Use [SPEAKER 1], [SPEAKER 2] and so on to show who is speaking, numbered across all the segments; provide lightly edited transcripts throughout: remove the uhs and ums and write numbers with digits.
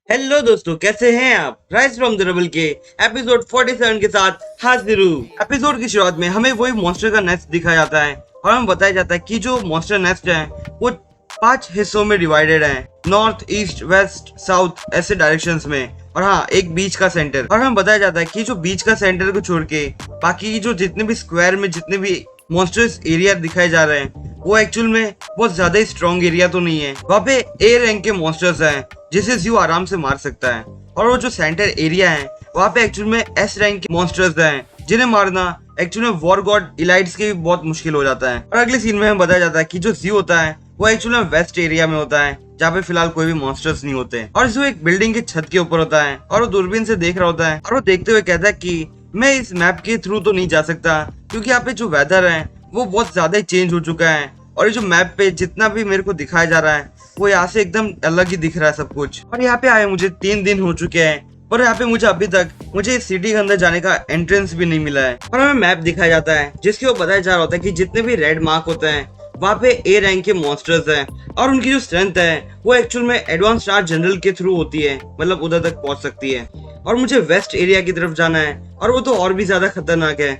[SPEAKER 1] Hello दोस्तों, कैसे हैं आप। राइज फ्रॉम द रबल के एपिसोड 47 के साथ हाजिर हूँ। एपिसोड की शुरुआत में हमें वही मॉन्स्टर का नेस्ट दिखाया जाता है और हमें बताया जाता है कि जो मॉन्स्टर नेस्ट है वो 5 हिस्सों में डिवाइडेड है, नॉर्थ, ईस्ट, वेस्ट, साउथ ऐसे डायरेक्शंस में। और हाँ, एक बीच का सेंटर। और हमें बताया जाता है कि जो बीच का सेंटर को छोड़ के बाकी की जो जितने भी स्क्वायर में जितने भी मॉन्स्टर्स एरिया दिखाए जा रहे हैं वो एक्चुअल में बहुत ज्यादा स्ट्रॉन्ग एरिया तो नहीं है। वहाँ पे ए रैंक के मॉन्स्टर्स हैं जिसे ज़्यू आराम से मार सकता है। और वो जो सेंटर एरिया है वहाँ पे एक्चुअल में एस रैंक के मॉन्स्टर्स हैं जिन्हें मारना एक्चुअल में वॉर गॉड इलाइट्स के भी बहुत मुश्किल हो जाता है। और अगले सीन में हमें बताया जाता है कि जो ज़्यू होता है वो एक्चुअल में वेस्ट एरिया में होता है जहाँ पे फिलहाल कोई भी मॉन्स्टर्स नहीं होते। और ज़्यू एक बिल्डिंग के छत के ऊपर होता है और वो दूरबीन से देख रहा होता है और वो देखते हुए कहता है कि मैं इस मैप के थ्रू तो नहीं जा सकता क्योंकि यहाँ पे जो वेदर है वो बहुत ज्यादा चेंज हो चुका है और ये जो मैप पे जितना भी मेरे को दिखाया जा रहा है वो यहाँ से एकदम अलग ही दिख रहा है सब कुछ। और यहाँ पे आए मुझे 3 दिन हो चुके हैं पर यहाँ पे मुझे अभी तक इस सिटी के अंदर जाने का एंट्रेंस भी नहीं मिला है। और हमें मैप दिखाया जाता है जिसके वो बताया जा रहा होता है कि जितने भी रेड मार्क होते हैं वहाँ पे ए रैंक के मॉन्स्टर्स हैं और उनकी जो स्ट्रेंथ है वो एक्चुअल में एडवांस स्टार जनरल के थ्रू होती है, मतलब उधर तक पहुंच सकती है। और मुझे वेस्ट एरिया की तरफ जाना है और वो तो और भी ज्यादा खतरनाक है।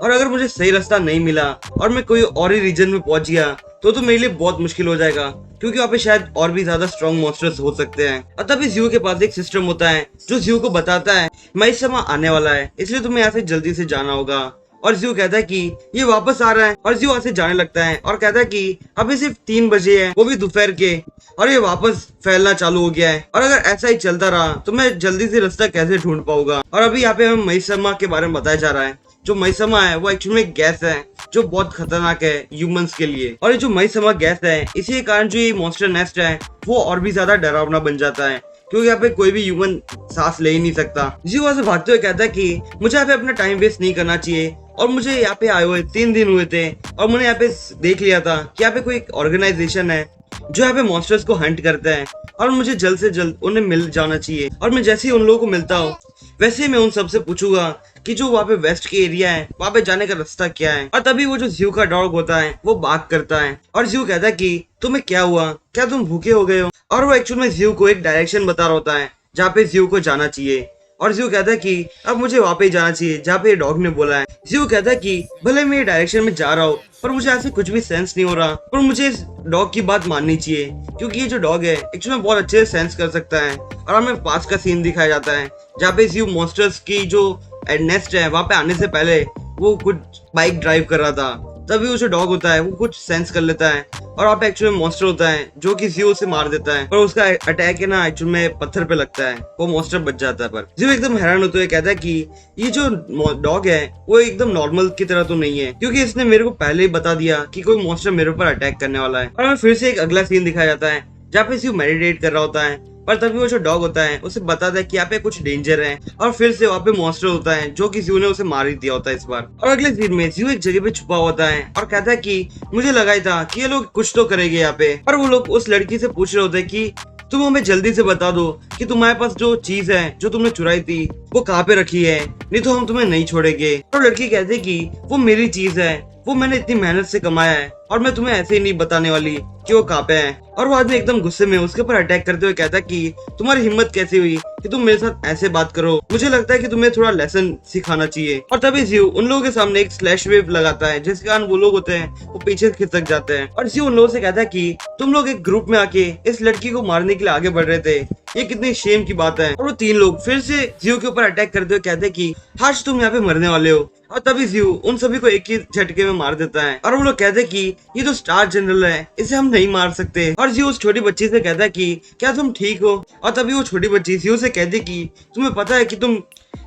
[SPEAKER 1] और अगर मुझे सही रास्ता नहीं मिला और मैं कोई और ही रीजन में पहुंच गया तो मेरे लिए बहुत मुश्किल हो जाएगा क्योंकि वहाँ पे शायद और भी ज्यादा स्ट्रॉन्ग मॉन्स्टर्स हो सकते हैं। और तभी ज़्यू के पास एक सिस्टम होता है जो ज़्यू को बताता है मैं इस समय आने वाला है इसलिए तुम्हें यहाँ से जल्दी से जाना होगा। और ज़्यू कहता है कि ये वापस आ रहा है और ज़्यू वहाँ से जाने लगता है और कहता है कि अभी सिर्फ 3 बजे है, वो भी दोपहर के, और ये वापस फैलना चालू हो गया है और अगर ऐसा ही चलता रहा तो मैं जल्दी से रास्ता कैसे ढूंढ पाऊंगा। और अभी यहाँ पे हमें महिषमा के बारे में बताया जा रहा है। जो महिषमा है वो एक्चुअली एक गैस है जो बहुत खतरनाक है ह्यूमंस के लिए। और ये जो महिषमा गैस है इसी के कारण जो ये मॉन्स्टर नेस्ट है वो और भी ज्यादा डरावना बन जाता है क्योंकि यहाँ पे कोई भी ह्यूमन सांस ले ही नहीं सकता। ज़्यू वहां से भागते हुए कहता है कि मुझे यहाँ पे अपना टाइम वेस्ट नहीं करना चाहिए और मुझे यहाँ पे आए हुए 3 दिन हुए थे और मैंने यहाँ पे देख लिया था कि यहाँ पे कोई एक ऑर्गेनाइजेशन है जो यहाँ पे मॉन्स्टर्स को हंट करते हैं और मुझे जल्द से जल्द उन्हें मिल जाना चाहिए। और मैं जैसे ही उन लोगों को मिलता हूँ वैसे ही मैं उन सबसे पूछूंगा कि जो वहाँ पे वेस्ट के एरिया है वहाँ पे जाने का रास्ता क्या है। और तभी वो जो ज़्यू का डॉग होता है वो बात करता है और ज़्यू कहता है कि तुम्हें क्या हुआ, क्या तुम भूखे हो गए हो। और वो एक्चुअल में ज़्यू को एक डायरेक्शन बता रहा होता है जहाँ पे ज़्यू को जाना चाहिए। और ज़्यू कहता है कि अब मुझे वहाँ पे जाना चाहिए जहाँ पे डॉग ने बोला है। ज़्यू कहता है कि भले मैं ये डायरेक्शन में जा रहा हूँ पर मुझे ऐसे कुछ भी सेंस नहीं हो रहा, पर मुझे इस डॉग की बात माननी चाहिए क्योंकि ये जो डॉग है एक्चुअली में बहुत अच्छे से सेंस कर सकता है। और हमें पास का सीन दिखाया जाता है जहाँ पे ज़्यू मॉन्स्टर्स की जो नेस्ट है वहाँ पे आने से पहले वो कुछ बाइक ड्राइव कर रहा था। तभी वो जो डॉग होता है वो कुछ सेंस कर लेता है और वहाँ पे एक्चुअली मॉन्स्टर होता है जो कि ज़्यू से मार देता है और उसका अटैक है ना एक्चुअली में पत्थर पे लगता है, वो मॉन्स्टर बच जाता है। पर ज़्यू एकदम हैरान होते हुए कहता है कि ये जो डॉग है वो एकदम नॉर्मल की तरह तो नहीं है क्योंकि इसने मेरे को पहले ही बता दिया कि कोई मॉन्स्टर मेरे ऊपर अटैक करने वाला है। और हमें फिर से एक अगला सीन दिखाया जाता है जहाँ पे ज़्यू मेडिटेट कर रहा होता है पर तभी वो जो डॉग होता है उसे बताता है कि यहाँ पे कुछ डेंजर है और फिर से वहाँ पे मॉन्स्टर होता है जो कि ज़्यू ने उसे मार ही दिया होता है इस बार। और अगले सीन में ज़्यू एक जगह पे छुपा होता है और कहता है कि मुझे लगा ही था कि ये लोग कुछ तो करेंगे यहाँ पे। और वो लोग उस लड़की से पूछ रहे होते हैं कि तुम हमें जल्दी से बता दो कि तुम्हारे पास जो चीज है जो तुमने चुराई थी वो कहाँ पे रखी है, नहीं तो हम तुम्हें नहीं छोड़ेंगे। और लड़की कहती है कि वो मेरी चीज है, वो मैंने इतनी मेहनत से कमाया है और मैं तुम्हें ऐसे ही नहीं बताने वाली कि वो कहाँ पे है। और वो आदमी एकदम गुस्से में उसके ऊपर अटैक करते हुए कहता है कि तुम्हारी हिम्मत कैसे हुई कि तुम मेरे साथ ऐसे बात करो, मुझे लगता है कि तुम्हें थोड़ा लेसन सिखाना चाहिए। और तभी ज़्यू उन लोगों के सामने एक स्लैश वेव लगाता है जिसके कारण वो लोग होते हैं वो पीछे खिसक जाते हैं। और ज़्यू उन लोगों से कहता है कि तुम लोग एक ग्रुप में आके इस लड़की को मारने के लिए आगे बढ़ रहे थे, ये कितनी शेम की बात है। और वो 3 लोग फिर से ज़्यू के ऊपर अटैक करते हुए कहते हैं कि आज तुम यहाँ पे मरने वाले हो। और तभी ज़्यू उन सभी को एक ही झटके में मार देता है और वो लोग कहते हैं कि ये तो स्टार जनरल है, इसे हम नहीं मार सकते। और ज़्यू उस छोटी बच्ची से कहता है कि क्या तुम ठीक हो। और तभी वो छोटी बच्ची ज़्यू से कहती है कि तुम्हें पता है कि तुम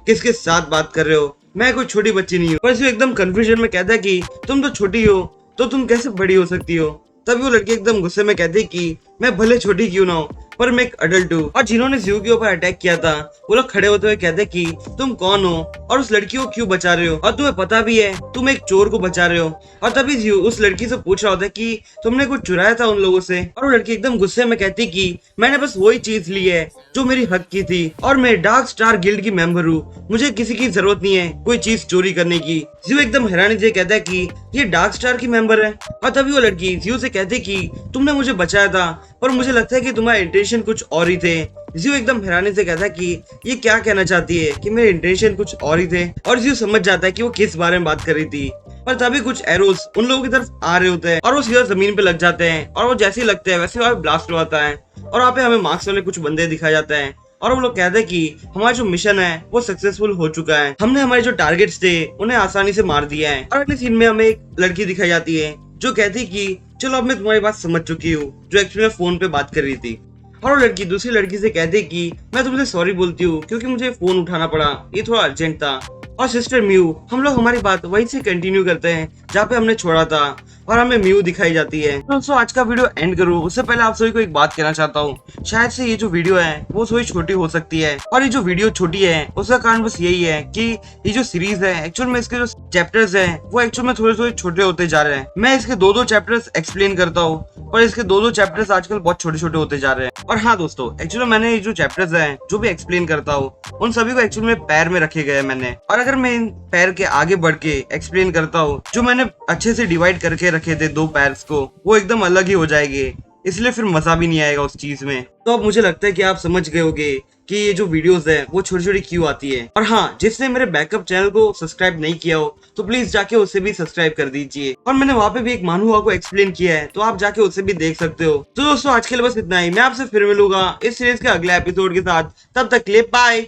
[SPEAKER 1] किसके साथ बात कर रहे हो, मैं कोई छोटी बच्ची नहीं हूँ। पर ज़्यू एकदम कंफ्यूजन में कहता है कि तुम तो छोटी हो तो तुम कैसे बड़ी हो सकती हो। तभी वो लड़की एकदम गुस्से में कहती है कि मैं भले छोटी क्यों ना हो पर मैं एक अडल्ट हूँ। और जिन्होंने ज़्यू के ऊपर अटैक किया था वो लोग खड़े होते हुए कहते कि तुम कौन हो और उस लड़की को क्यों बचा रहे हो, और तुम्हें पता भी है तुम एक चोर को बचा रहे हो। और तभी ज़्यू उस लड़की से पूछ रहा होता है कि तुमने कुछ चुराया था उन लोगों से। और वो लड़की एकदम गुस्से में कहती कि मैंने बस वही चीज ली है जो मेरी हक की थी और मैं डार्क स्टार गिल्ड की मेंबर हूँ, मुझे किसी की जरूरत नहीं है कोई चीज चोरी करने की। ज़्यू एकदम हैरानी से कहता है कि ये डार्क स्टार की मेंबर है। और तभी वो लड़की ज़्यू से कहती कि तुमने मुझे बचाया था पर मुझे लगता है कि तुम्हारे इंटेंशन कुछ और ही थे। जियो एकदम हैरानी से कहता है कि ये क्या कहना चाहती है कि मेरे इंटेंशन कुछ और ही थे, और जियो समझ जाता है कि वो किस बारे में बात कर रही थी। पर तभी कुछ एरोस उन लोगों की तरफ आ रहे होते हैं और वो सीधा जमीन पे लग जाते हैं, और वो जैसे ही लगते हैं वैसे वहाँ ब्लास्ट हो जाता है। और वहाँ पे हमें मार्क्स वाले कुछ बंदे दिखाया जाता है, और वो लोग कहते हैं कि हमारा जो मिशन है वो सक्सेसफुल हो चुका है, हमने हमारे जो टारगेट्स थे उन्हें आसानी से मार दिया है। और अगले सीन में हमें एक लड़की दिखाई जाती है जो कहती है कि चलो अब मैं तुम्हारी बात समझ चुकी हूँ, जो एक्चुअली फोन पे बात कर रही थी। और वो लड़की दूसरी लड़की से कहती है कि मैं तुमसे सॉरी बोलती हूँ क्योंकि मुझे फोन उठाना पड़ा, ये थोड़ा अर्जेंट था। और सिस्टर म्यू, हम लोग हमारी बात वहीं से कंटिन्यू करते हैं जहाँ पे हमने छोड़ा था, और हमें म्यू दिखाई जाती है। तो दोस्तों आज का वीडियो एंड करूँ उससे पहले आप सभी को एक बात कहना चाहता हूँ। शायद से ये जो वीडियो है वो थोड़ी छोटी हो सकती है, और ये जो वीडियो छोटी है उसका कारण बस यही है कि ये जो सीरीज है एक्चुअल में इसके जो चैप्टर्स हैं वो एक्चुअल में थोड़े थोड़े छोटे होते जा रहे हैं। मैं इसके दो चैप्टर्स एक्सप्लेन करता हूँ, पर इसके दो चैप्टर्स आजकल बहुत छोटे छोटे होते जा रहे हैं। और हाँ दोस्तों, एक्चुअली मैंने ये जो चैप्टर्स हैं जो भी एक्सप्लेन करता हूँ उन सभी को एक्चुअली में पैर में रखे गए मैंने, और अगर मैं इन पैर के आगे बढ़ के एक्सप्लेन करता हूँ जो मैंने अच्छे से डिवाइड करके रखे थे दो पैर्स को, वो एकदम अलग ही हो जाएंगे, इसलिए फिर मजा भी नहीं आएगा उस चीज में। तो अब मुझे लगता है कि आप समझ गए होंगे कि ये जो वीडियोस है वो छोटी छोटी क्यों आती है। और हाँ, जिसने मेरे बैकअप चैनल को सब्सक्राइब नहीं किया हो तो प्लीज जाके उसे भी सब्सक्राइब कर दीजिए, और मैंने वहाँ पे भी एक मानहुआ को एक्सप्लेन किया है तो आप जाके उसे भी देख सकते हो। तो दोस्तों आज के लिए बस इतना ही, मैं आपसे फिर मिलूंगा इस सीरीज के अगले एपिसोड के साथ, तब तक के लिए बाय।